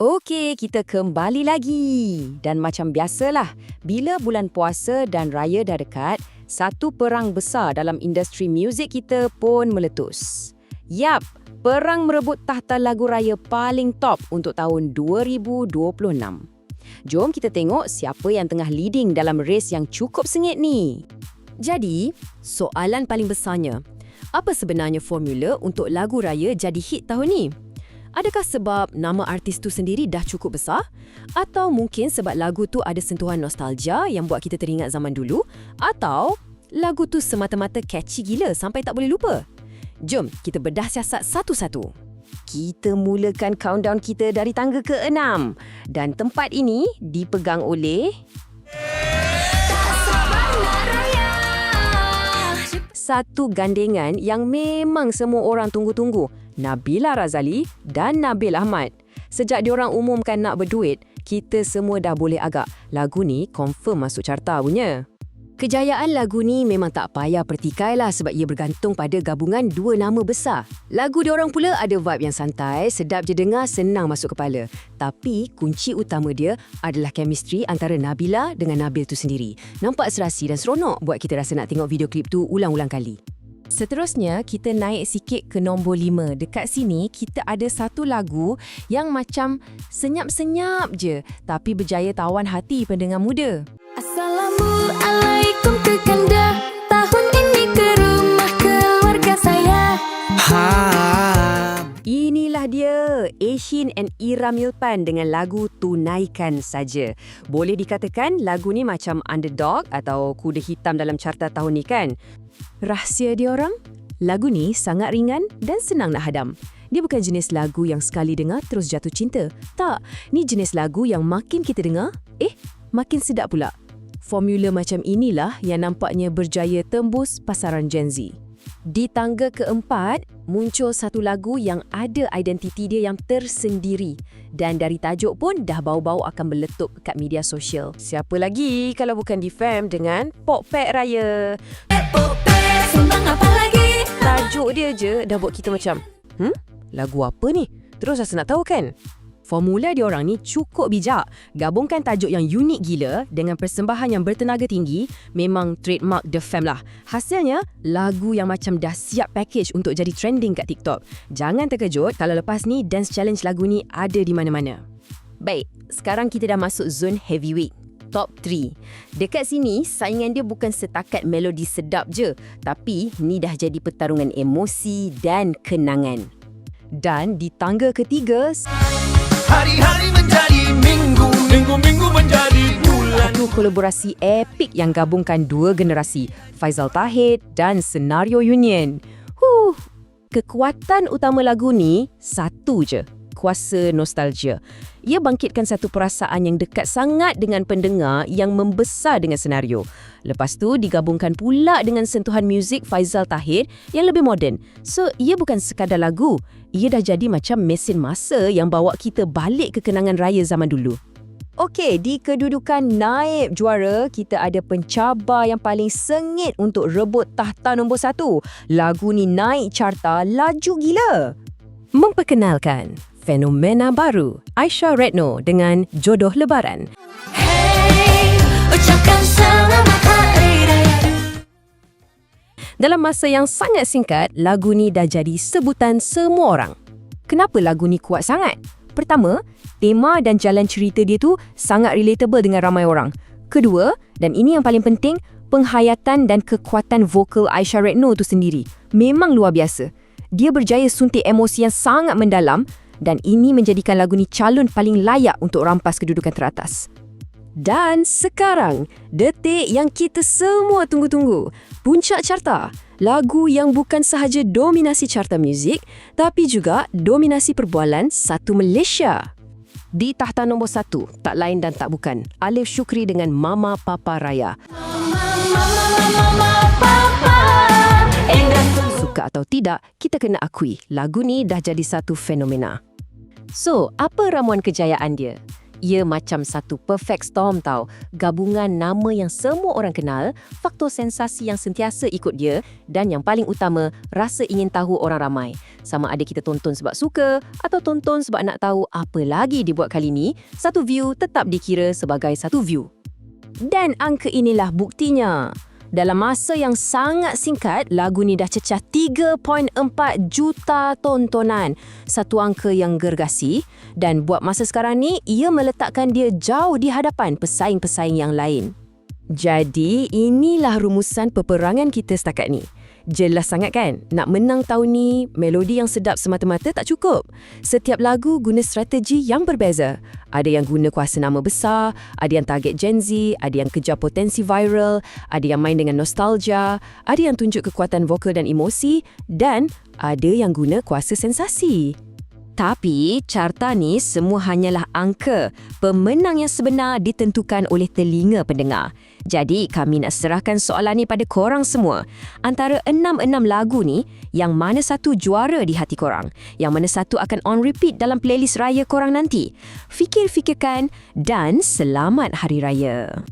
Okey, kita kembali lagi. Dan macam biasalah, bila bulan puasa dan raya dah dekat, satu perang besar dalam industri muzik kita pun meletus. Yap, perang merebut tahta lagu raya paling top untuk tahun 2026. Jom kita tengok siapa yang tengah leading dalam race yang cukup sengit ni. Jadi, soalan paling besarnya, apa sebenarnya formula untuk lagu raya jadi hit tahun ni? Adakah sebab nama artis tu sendiri dah cukup besar? Atau mungkin sebab lagu tu ada sentuhan nostalgia yang buat kita teringat zaman dulu? Atau lagu tu semata-mata catchy gila sampai tak boleh lupa? Jom kita bedah siasat satu-satu. Kita mulakan countdown kita dari tangga ke-6. Dan tempat ini dipegang oleh... satu gandengan yang memang semua orang tunggu-tunggu, Nabila Razali dan Nabil Ahmad. Sejak diorang umumkan nak berduet, kita semua dah boleh agak lagu ni confirm masuk carta punya. Kejayaan lagu ni memang tak payah pertikai lah sebab ia bergantung pada gabungan dua nama besar. Lagu diorang pula ada vibe yang santai, sedap je dengar, senang masuk kepala. Tapi kunci utama dia adalah chemistry antara Nabila dengan Nabil tu sendiri. Nampak serasi dan seronok buat kita rasa nak tengok video klip tu ulang-ulang kali. Seterusnya, kita naik sikit ke nombor 5. Dekat sini, kita ada satu lagu yang macam senyap-senyap je tapi berjaya tawan hati pendengar muda. Assalamualaikum ke kanda, tahun ini ke rumah keluarga saya. Inilah dia, Ashin and Ira Milpan dengan lagu Tunaikan Saja. Boleh dikatakan lagu ni macam underdog atau kuda hitam dalam carta tahun ni kan? Rahsia dia orang? Lagu ni sangat ringan dan senang nak hadam. Dia bukan jenis lagu yang sekali dengar terus jatuh cinta. Tak, ni jenis lagu yang makin kita dengar, makin sedap pula. Formula macam inilah yang nampaknya berjaya tembus pasaran Gen Z. Di tangga keempat, muncul satu lagu yang ada identiti dia yang tersendiri. Dan dari tajuk pun dah bau-bau akan meletup kat media sosial. Siapa lagi kalau bukan Difam dengan Pop Pack Raya. Pop Pack, sembang apa lagi? Tajuk dia je dah buat kita macam, lagu apa ni? Terus rasa nak tahu kan? Formula diorang ni cukup bijak. Gabungkan tajuk yang unik gila dengan persembahan yang bertenaga tinggi, memang trademark The Fam lah. Hasilnya, lagu yang macam dah siap package untuk jadi trending kat TikTok. Jangan terkejut kalau lepas ni dance challenge lagu ni ada di mana-mana. Baik, sekarang kita dah masuk zone heavyweight. Top 3. Dekat sini, saingan dia bukan setakat melodi sedap je, tapi ni dah jadi pertarungan emosi dan kenangan. Dan di tangga ketiga, hari-hari menjadi minggu, minggu menjadi bulan. satu kolaborasi epik yang gabungkan dua generasi, Faizal Tahir dan Senario Union. Kekuatan utama lagu ni satu je, kuasa nostalgia. Ia bangkitkan satu perasaan yang dekat sangat dengan pendengar yang membesar dengan senario. Lepas tu digabungkan pula dengan sentuhan muzik Faizal Tahir yang lebih moden. So, ia bukan sekadar lagu. Ia dah jadi macam mesin masa yang bawa kita balik ke kenangan raya zaman dulu. Okey, di kedudukan naib juara, kita ada pencabar yang paling sengit untuk rebut tahta nombor 1. Lagu ni naik carta laju gila. Memperkenalkan fenomena baru, Aisyah Retno dengan Jodoh Lebaran. Hey, ucapkan selamat hari raya. Dalam masa yang sangat singkat, lagu ni dah jadi sebutan semua orang. Kenapa lagu ni kuat sangat? Pertama, tema dan jalan cerita dia tu sangat relatable dengan ramai orang. Kedua, dan ini yang paling penting, penghayatan dan kekuatan vokal Aisyah Retno tu sendiri memang luar biasa. Dia berjaya suntik emosi yang sangat mendalam dan ini menjadikan lagu ni calon paling layak untuk rampas kedudukan teratas. Dan sekarang, detik yang kita semua tunggu-tunggu. Puncak carta. Lagu yang bukan sahaja dominasi carta muzik, tapi juga dominasi perbualan satu Malaysia. Di tahta nombor 1, tak lain dan tak bukan, Alif Syukri dengan Mama Papa Raya. Mama, papa, Suka atau tidak, kita kena akui, lagu ni dah jadi satu fenomena. So, apa ramuan kejayaan dia? Ia macam satu perfect storm tau. Gabungan nama yang semua orang kenal, faktor sensasi yang sentiasa ikut dia dan yang paling utama, rasa ingin tahu orang ramai. Sama ada kita tonton sebab suka atau tonton sebab nak tahu apa lagi dibuat kali ni, satu view tetap dikira sebagai satu view. Dan angka inilah buktinya. Dalam masa yang sangat singkat, lagu ni dah cecah 3.4 juta tontonan. Satu angka yang gergasi. Dan buat masa sekarang ni, ia meletakkan dia jauh di hadapan pesaing-pesaing yang lain. Jadi, inilah rumusan peperangan kita setakat ni. Jelas sangat kan? Nak menang tahun ni, melodi yang sedap semata-mata tak cukup. Setiap lagu guna strategi yang berbeza. Ada yang guna kuasa nama besar, ada yang target Gen Z, ada yang kejar potensi viral, ada yang main dengan nostalgia, ada yang tunjuk kekuatan vokal dan emosi, dan ada yang guna kuasa sensasi. Tapi, carta ni semua hanyalah angka. Pemenang yang sebenar ditentukan oleh telinga pendengar. Jadi, kami nak serahkan soalan ni pada korang semua. Antara 6 lagu ni, yang mana satu juara di hati korang? Yang mana satu akan on repeat dalam playlist raya korang nanti? Fikir-fikirkan dan selamat Hari Raya.